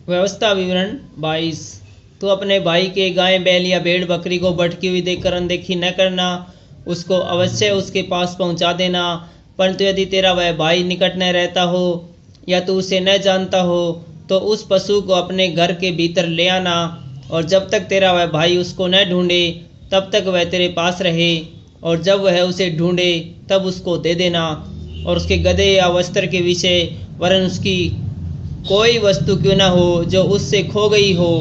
व्यवस्था विवरण 22। तू अपने भाई के गाय बैल या भेड़ बकरी को भटकी हुई देखकर अनदेखी न करना, उसको अवश्य उसके पास पहुंचा देना। परंतु यदि तेरा वह भाई निकट न रहता हो या तू उसे न जानता हो तो उस पशु को अपने घर के भीतर ले आना, और जब तक तेरा वह भाई उसको न ढूंढे तब तक वह तेरे पास रहे, और जब वह उसे ढूंढे तब उसको दे देना। और उसके गदहे या वस्त्र के विषय वरन उसकी कोई वस्तु क्यों न हो जो उससे खो गई हो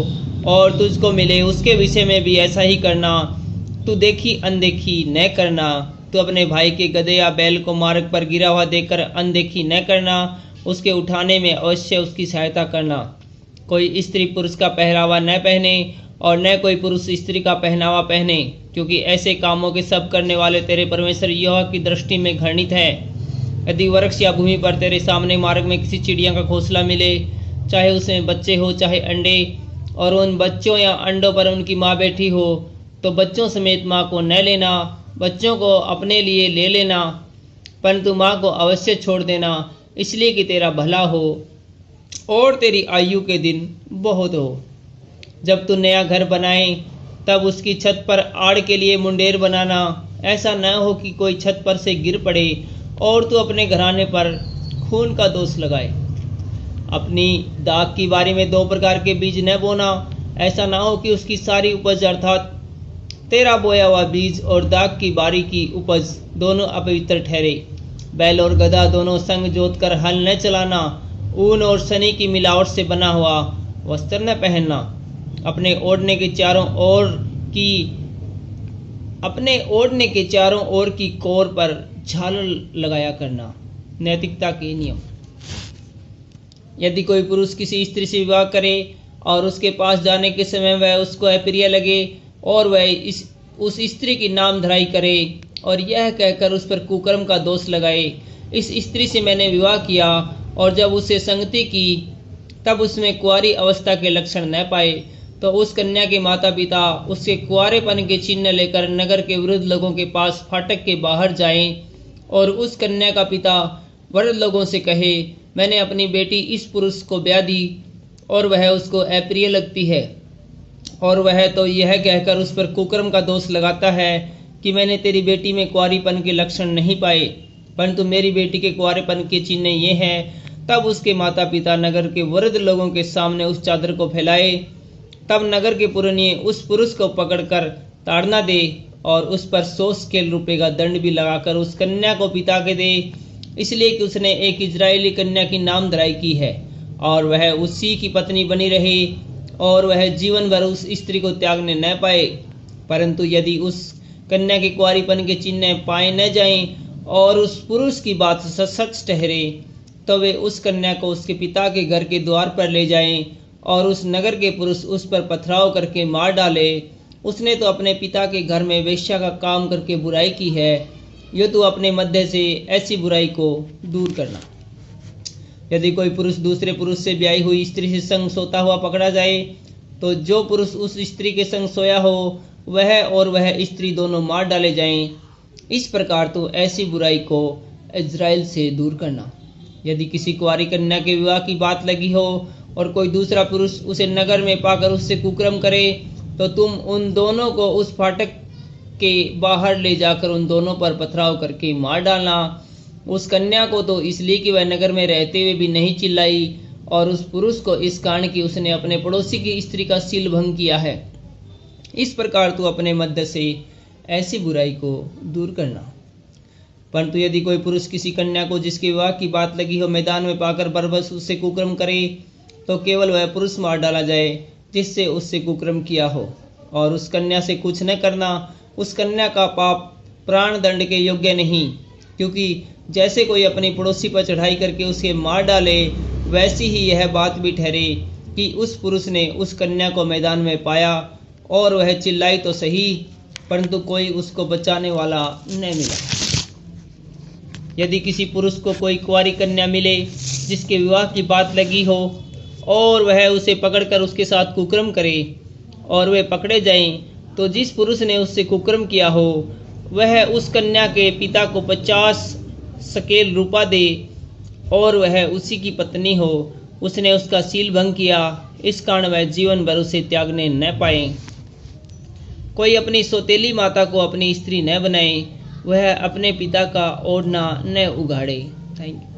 और तुझको मिले, उसके विषय में भी ऐसा ही करना। तू देखी अनदेखी न करना। तू अपने भाई के गधे या बैल को मार्ग पर गिरा हुआ देखकर अनदेखी न करना, उसके उठाने में अवश्य उसकी सहायता करना। कोई स्त्री पुरुष का पहरावा न पहने और न कोई पुरुष स्त्री का पहनावा पहने, क्योंकि ऐसे कामों के सब करने वाले तेरे परमेश्वर यहोवा की दृष्टि में घृणित है। यदि वृक्ष या भूमि पर तेरे सामने मार्ग में किसी चिड़िया का घोंसला मिले, चाहे उसमें बच्चे हो चाहे अंडे, और उन बच्चों या अंडों पर उनकी माँ बैठी हो, तो बच्चों समेत माँ को न लेना, बच्चों को अपने लिए ले लेना, परंतु माँ को अवश्य छोड़ देना, इसलिए कि तेरा भला हो और तेरी आयु के दिन बहुत हो। जब तू नया घर बनाए तब उसकी छत पर आड़ के लिए मुंडेर बनाना। ऐसा न हो कि कोई छत पर से गिर पड़े और तू अपने घराने पर खून का दोष लगाए। अपनी दाख की बारी में 2 प्रकार के बीज न बोना। ऐसा ना हो कि उसकी सारी उपज अर्थात तेरा बोया हुआ बीज और दाख की बारी की उपज दोनों अपवित्र ठहरे। बैल और गधा दोनों संग जोत कर हल न चलाना। ऊन और सनी की मिलावट से बना हुआ वस्त्र न पहनना। अपने ओढ़ने के चारों ओर की कोर पर झालर लगाया करना। नैतिकता के नियम। यदि कोई पुरुष किसी स्त्री से विवाह करे और उसके पास जाने के समय वह उसको अप्रिय लगे और वह उस स्त्री की नाम धराई करे और यह कहकर उस पर कुकर्म का दोष लगाए, इस स्त्री से मैंने विवाह किया, और जब उससे संगति की तब उसमें कुंवारी अवस्था के लक्षण न पाए, तो उस कन्या के माता पिता उसके कुंवारेपन के चिन्ह लेकर नगर के वृद्ध लोगों के पास फाटक के बाहर जाएं, और उस कन्या का पिता वृद्ध लोगों से कहे, मैंने अपनी बेटी इस पुरुष को ब्याह दी और वह उसको अप्रिय लगती है, और वह तो यह कहकर उस पर कुकर्म का दोष लगाता है कि मैंने तेरी बेटी में कुंवारीपन के लक्षण नहीं पाए, परंतु मेरी बेटी के कुंवारेपन के चिन्ह ये हैं। तब उसके माता पिता नगर के वृद्ध लोगों के सामने उस चादर को फैलाए। तब नगर के पुरनिये उस पुरुष को पकड़कर ताड़ना दे और उस पर 100 स्केल रुपये का दंड भी लगाकर उस कन्या को पिता के दे, इसलिए कि उसने एक इजरायली कन्या की नाम धराई की है और वह उसी की पत्नी बनी रहे, और वह जीवन भर उस स्त्री को त्यागने न पाए। परंतु यदि उस कन्या के कुंवारीपन के चिन्ह पाए न जाएं और उस पुरुष की बात सच ठहरे, तो वे उस कन्या को उसके पिता के घर के द्वार पर ले जाएं और उस नगर के पुरुष उस पर पथराव करके मार डाले। उसने तो अपने पिता के घर में वेश्या का काम करके बुराई की है, यो तो अपने मध्य से ऐसी बुराई को दूर करना। यदि कोई पुरुष दूसरे पुरुष से ब्याही हुई स्त्री से संग सोता हुआ पकड़ा जाए, तो जो पुरुष उस स्त्री के संग सोया हो वह और वह स्त्री दोनों मार डाले जाएं। इस प्रकार तो ऐसी बुराई को इजराइल से दूर करना। यदि किसी कुंवारी कन्या के विवाह की बात लगी हो और कोई दूसरा पुरुष उसे नगर में पाकर उससे कुकर्म करे, तो तुम उन दोनों को उस फाटक के बाहर ले जाकर उन दोनों पर पथराव करके मार डालना। उस कन्या को तो इसलिए कि वह नगर में रहते हुए भी नहीं चिल्लाई, और उस पुरुष को इस कारण कि उसने अपने पड़ोसी की स्त्री का सील भंग किया है। इस प्रकार तू अपने मध्य से ऐसी बुराई को दूर करना। परंतु यदि कोई पुरुष किसी कन्या को जिसके विवाह की बात लगी हो मैदान में पाकर बरबस उससे कुकर्म करे, तो केवल वह पुरुष मार डाला जाए जिससे उससे कुकर्म किया हो, और उस कन्या से कुछ न करना। उस कन्या का पाप प्राण दंड के योग्य नहीं, क्योंकि जैसे कोई अपने पड़ोसी पर चढ़ाई करके उसे मार डाले, वैसी ही यह बात भी ठहरे कि उस पुरुष ने उस कन्या को मैदान में पाया और वह चिल्लाई तो सही, परंतु कोई उसको बचाने वाला न मिला। यदि किसी पुरुष को कोई कुंवारी कन्या मिले जिसके विवाह की बात लगी हो और वह उसे पकड़कर उसके साथ कुकर्म करे और वे पकड़े जाएं, तो जिस पुरुष ने उससे कुकर्म किया हो वह उस कन्या के पिता को 50 शकेल रुपया दे और वह उसी की पत्नी हो, उसने उसका सील भंग किया, इस कारण वह जीवन भर उसे त्यागने न पाए। कोई अपनी सौतेली माता को अपनी स्त्री न बनाए, वह अपने पिता का ओढ़ना न उघाड़े। Thank you.